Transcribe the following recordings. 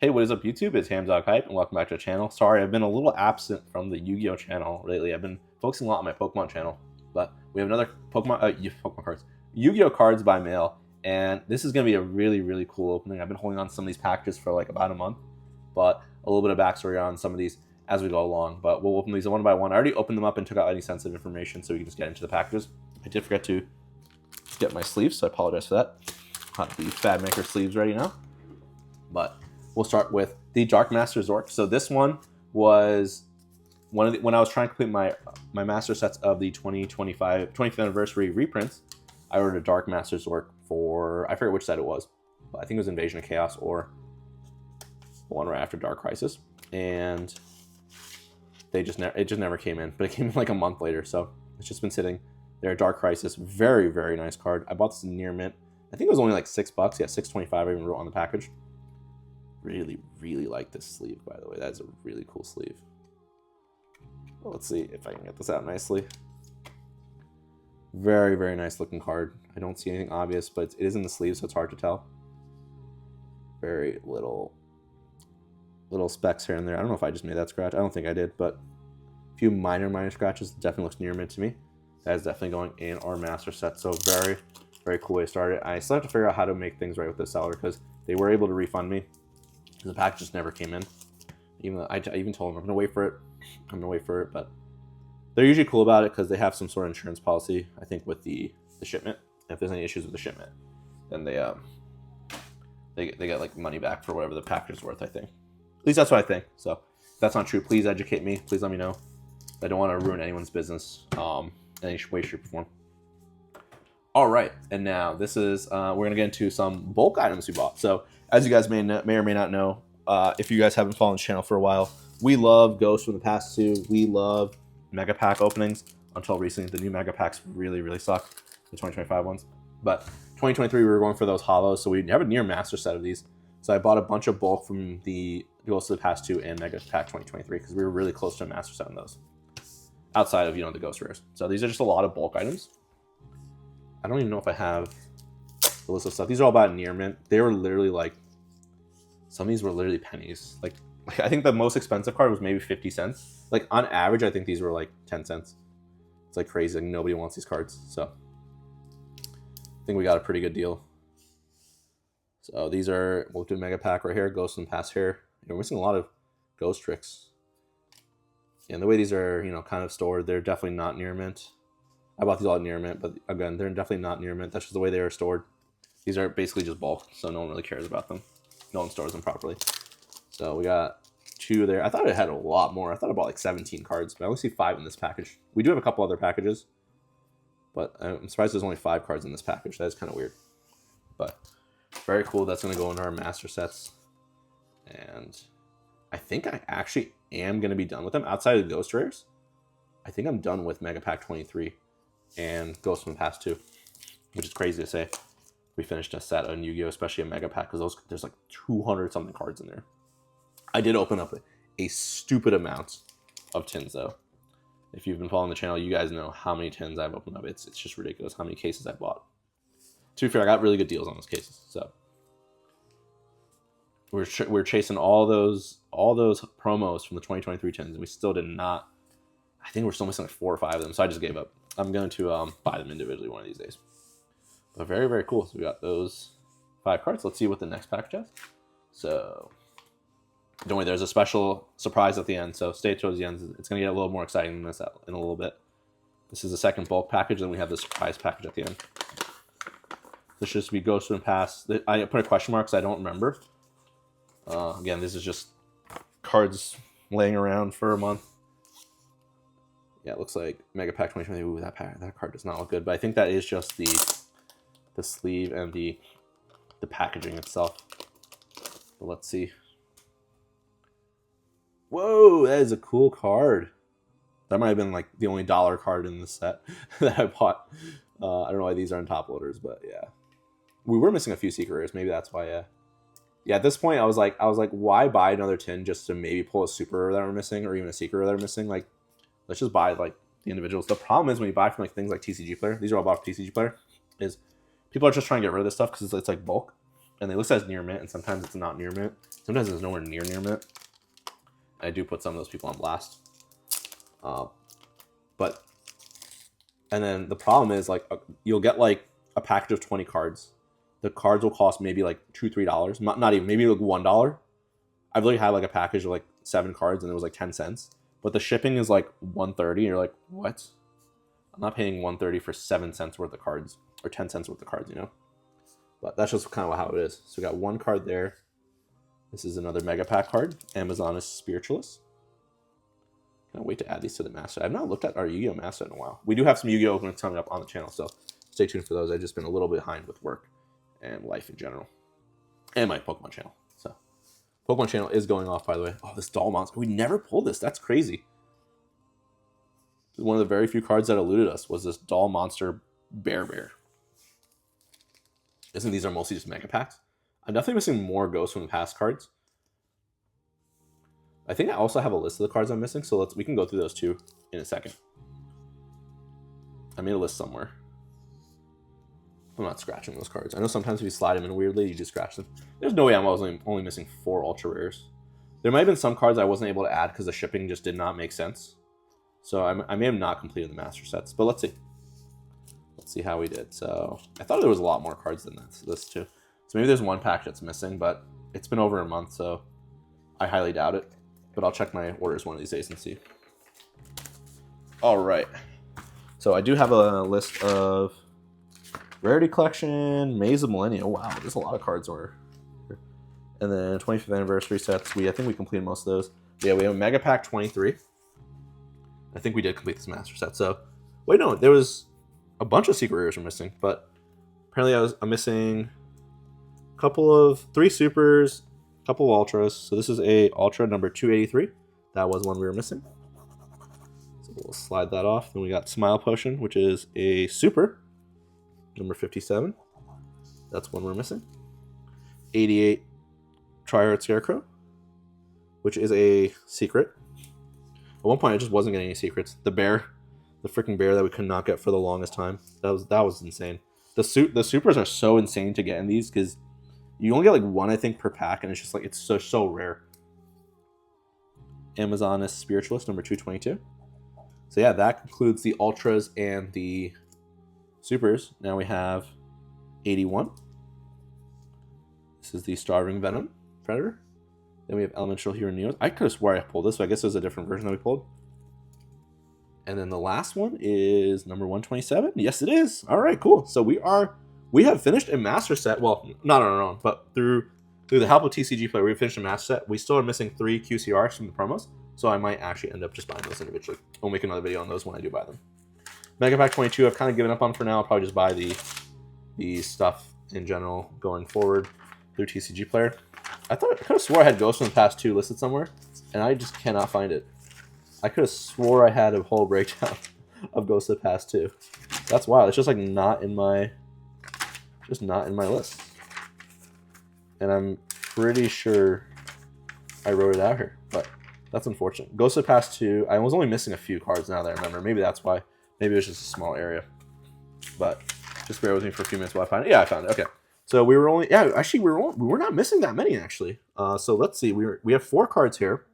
Hey, what is up, YouTube? It's HamDawgYUGIOH, and welcome back to the channel. Sorry, I've been a little absent from the Yu-Gi-Oh channel lately. I've been focusing a lot on my Pokemon channel, but we have another Pokemon cards, Yu-Gi-Oh Cards by Mail, and this is going to be a really cool opening. I've been holding on to some of these packages for like about a month, but a little bit of backstory on some of these as we go along. But we'll open these one by one. I already opened them up and took out any sensitive information, so we can just get into the packages. I did forget to get my sleeves, so I apologize for that. I have the Fab Maker sleeves ready now, but we'll start with the Dark Master Zork. So this one was when I was trying to complete my master sets of the 20th anniversary reprints. I ordered a Dark Master Zork for, I forget which set it was, but I think it was Invasion of Chaos or the one right after Dark Crisis, and it just never came in. But it came in like a month later, so it's just been sitting there. Dark Crisis, very nice card. I bought this in near mint. I think it was only like $6. Yeah, $6.25. I even wrote on the package. Really like this sleeve, by the way. That is a really cool sleeve. Well, let's see if I can get this out nicely. Very nice looking card. I don't see anything obvious, but it is in the sleeve, so it's hard to tell. Very little specks here and there. I don't know if I just made that scratch. I don't think I did, but a few minor scratches. Definitely looks near mint to me. That is definitely going in our master set. So very cool way to start it. I still have to figure out how to make things right with the seller, because they were able to refund me. The pack just never came in. I even told them I'm gonna wait for it. But they're usually cool about it because they have some sort of insurance policy, I think, with the shipment. If there's any issues with the shipment, then they get like money back for whatever the package is worth, I think. At least that's what I think. So if that's not true, please educate me. Please let me know. I don't want to ruin anyone's business in any way, shape, or form. All right, and now this is we're gonna get into some bulk items we bought. So as you guys may or may not know, if you guys haven't followed the channel for a while, we love Ghosts from the Past 2. We love Mega Pack openings. Until recently, the new Mega Packs really suck, the 2025 ones. But 2023, we were going for those hollows, so we have a near master set of these. So I bought a bunch of bulk from the Ghosts of the Past 2 and Mega Pack 2023 because we were really close to a master set on those, outside of, the Ghost Rares. So these are just a lot of bulk items. I don't even know if I have the list of stuff. These are all about near mint. They were literally like, some of these were literally pennies. Like I think the most expensive card was maybe 50 cents. Like on average, I think these were like 10 cents. It's like crazy. Like nobody wants these cards. So I think we got a pretty good deal. So these are, we'll do Mega Pack right here. Ghost and Pass here. We're missing a lot of ghost tricks. And the way these are, kind of stored, they're definitely not near mint. I bought these all at near mint, but again, they're definitely not near mint. That's just the way they are stored. These are basically just bulk, so no one really cares about them. No one stores them properly. So we got 2 there. I thought it had a lot more. I thought I bought like 17 cards, but I only see 5 in this package. We do have a couple other packages, but I'm surprised there's only 5 cards in this package. That is kind of weird, but very cool. That's going to go into our master sets, and I think I actually am going to be done with them outside of the Ghost Rares. I think I'm done with Mega Pack 23 and Ghost from the Past 2, which is crazy to say. We finished a set on Yu-Gi-Oh, especially a Mega Pack, because there's like 200 something cards in there. I did open up a stupid amount of tins though. If you've been following the channel, you guys know how many tins I've opened up. It's just ridiculous how many cases I bought. To be fair, I got really good deals on those cases. So we're chasing all those promos from the 2023 tins, and we still did not. I think we're still missing like 4 or 5 of them, so I just gave up. I'm going to buy them individually one of these days. But very cool. So we got those 5 cards. Let's see what the next package has. So don't worry, there's a special surprise at the end, so stay towards the end. It's going to get a little more exciting than this in a little bit. This is the second bulk package, then we have the surprise package at the end. This should be Ghost and Pass. I put a question mark because I don't remember. Again, this is just cards laying around for a month. Yeah, it looks like Mega Pack 2020. Ooh, that card does not look good, but I think that is just the sleeve and the packaging itself. But let's see. Whoa, that is a cool card. That might have been like the only dollar card in the set that I bought. I don't know why these aren't top loaders, but yeah. We were missing a few secret rares. Maybe that's why, yeah. Yeah, at this point, I was like, why buy another tin just to maybe pull a super rare that we're missing, or even a secret rare that we're missing? Like, let's just buy like the individuals. The problem is when you buy from like things like TCG Player, these are all bought from TCG Player, is people are just trying to get rid of this stuff because it's like bulk. and they list as near mint, and sometimes it's not near mint. Sometimes it's nowhere near mint. I do put some of those people on blast. But and then the problem is like you'll get like a package of 20 cards. The cards will cost maybe like $2-3, not even, maybe like $1. I've literally had like a package of like 7 cards and it was like 10 cents. But the shipping is like $1.30, and you're like, what? I'm not paying $1.30 for 7 cents worth of cards or 10 cents worth of cards, you know. But that's just kind of how it is. So we got one card there. This is another Mega Pack card, Amazoness Spiritualist. Can't wait to add these to the master. I've not looked at our Yu-Gi-Oh master in a while. We do have some Yu-Gi-Oh openings coming up on the channel, so stay tuned for those. I've just been a little bit behind with work and life in general, and my Pokemon channel. So Pokemon channel is going off, by the way. Oh, this Doll Monster. We never pulled this. That's crazy. One of the very few cards that eluded us was this Doll Monster Bear. Isn't these are mostly just Mega Packs? I'm definitely missing more Ghosts from the past cards. I think I also have a list of the cards I'm missing, so we can go through those too in a second. I made a list somewhere. I'm not scratching those cards. I know sometimes if you slide them in weirdly, you just scratch them. There's no way I'm only missing 4 ultra rares. There might have been some cards I wasn't able to add because the shipping just did not make sense. So I may have not completed the master sets, but let's see. Let's see how we did. So I thought there was a lot more cards than this too. So maybe there's one pack that's missing, but it's been over a month, so I highly doubt it. But I'll check my orders one of these days and see. All right. So I do have a list of Rarity Collection, Maze of Millennia. Wow, there's a lot of cards over here. And then 25th Anniversary sets. I think we completed most of those. Yeah, we have Mega Pack 23. I think we did complete this master set. So, wait, no, there was a bunch of secret rares were missing, but apparently I'm missing a couple of 3 supers, a couple of ultras. So this is a ultra number 283. That was one we were missing. So we'll slide that off. Then we got Smile Potion, which is a super, number 57. That's one we're missing. 88 Tryhard Scarecrow, which is a secret. At one point, I just wasn't getting any secrets. The bear, the freaking bear that we could not get for the longest time. That was insane. The supers are so insane to get in these because you only get like 1, I think, per pack, and it's just like it's so rare. Amazoness Spiritualist, number 222. So yeah, that concludes the ultras and the supers. Now we have 81. This is the Starving Venom Predator. Then we have Elemental Hero Neos. I could have swore I pulled this, so I guess there's a different version that we pulled. And then the last one is number 127. Yes, it is. All right, cool. So we have finished a master set. Well, not on our own, but through the help of TCG Player, we've finished a master set. We still are missing 3 QCRs from the promos, so I might actually end up just buying those individually. We'll make another video on those when I do buy them. Mega Pack 22, I've kind of given up on for now. I'll probably just buy the stuff in general going forward through TCG Player. I could have swore I had Ghost from the past 2 listed somewhere, and I just cannot find it. I could have swore I had a whole breakdown of Ghost of the past 2. That's wild. It's just like not in my list. And I'm pretty sure I wrote it out here, but that's unfortunate. Ghost of the past 2. I was only missing a few cards now that I remember. Maybe that's why. Maybe it was just a small area. But just bear with me for a few minutes while I find it. Yeah, I found it. Okay. So we were not missing that many actually. So let's see. We have 4 cards here.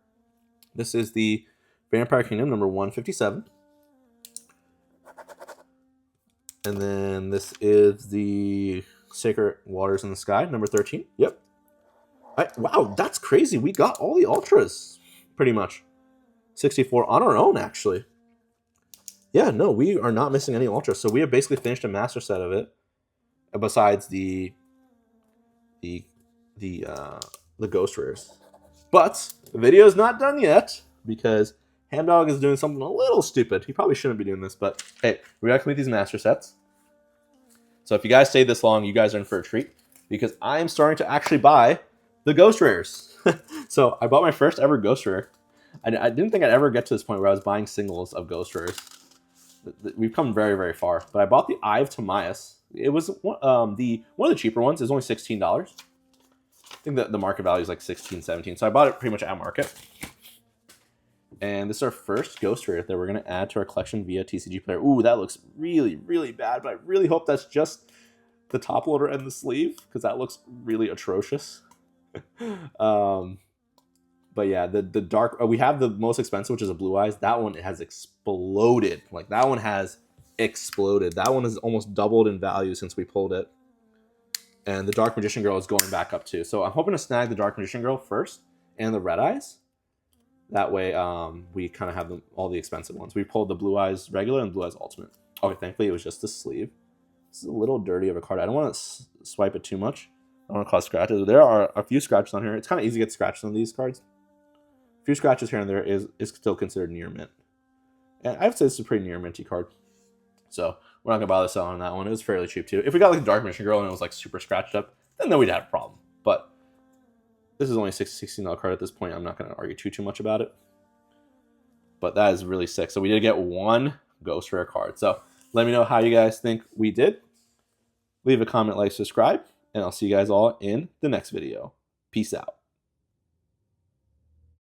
This is the Vampire Kingdom number 157. And then this is the Sacred Waters in the Sky number 13. Yep. Wow, that's crazy. We got all the ultras pretty much. 64 on our own actually. Yeah, no, we are not missing any ultras. So we have basically finished a master set of it. Besides the ghost rares. But the video is not done yet because HamDawg is doing something a little stupid. He probably shouldn't be doing this, but hey, we gotta complete these master sets. So if you guys stayed this long, you guys are in for a treat because I am starting to actually buy the ghost rares. So I bought my first ever ghost rare. I didn't think I'd ever get to this point where I was buying singles of ghost rares. We've come very, very far. But I bought the Eye of Timaeus. It was one of the cheaper ones. It was only $16. I think that the market value is like 16, 17. So I bought it pretty much at market. And this is our first ghost rare that we're going to add to our collection via TCG Player. Ooh, that looks really, really bad. But I really hope that's just the top loader and the sleeve because that looks really atrocious. But yeah, the dark, we have the most expensive, which is a Blue Eyes. That one has exploded. Like that one has exploded. That one has almost doubled in value since we pulled it. And the Dark Magician Girl is going back up too. So I'm hoping to snag the Dark Magician Girl first and the Red Eyes. That way we kind of have all the expensive ones. We pulled the Blue Eyes regular and Blue Eyes Ultimate. Okay, thankfully it was just the sleeve. This is a little dirty of a card. I don't want to swipe it too much. I don't want to cause scratches. There are a few scratches on here. It's kind of easy to get scratches on these cards. A few scratches here and there is still considered near mint. And I would say this is a pretty near minty card. So we're not going to bother selling on that one. It was fairly cheap too. If we got like the Dark Magician Girl and it was like super scratched up, then we'd have a problem. But this is only a $16 card at this point. I'm not going to argue too much about it. But that is really sick. So we did get one Ghost Rare card. So let me know how you guys think we did. Leave a comment, like, subscribe, and I'll see you guys all in the next video. Peace out.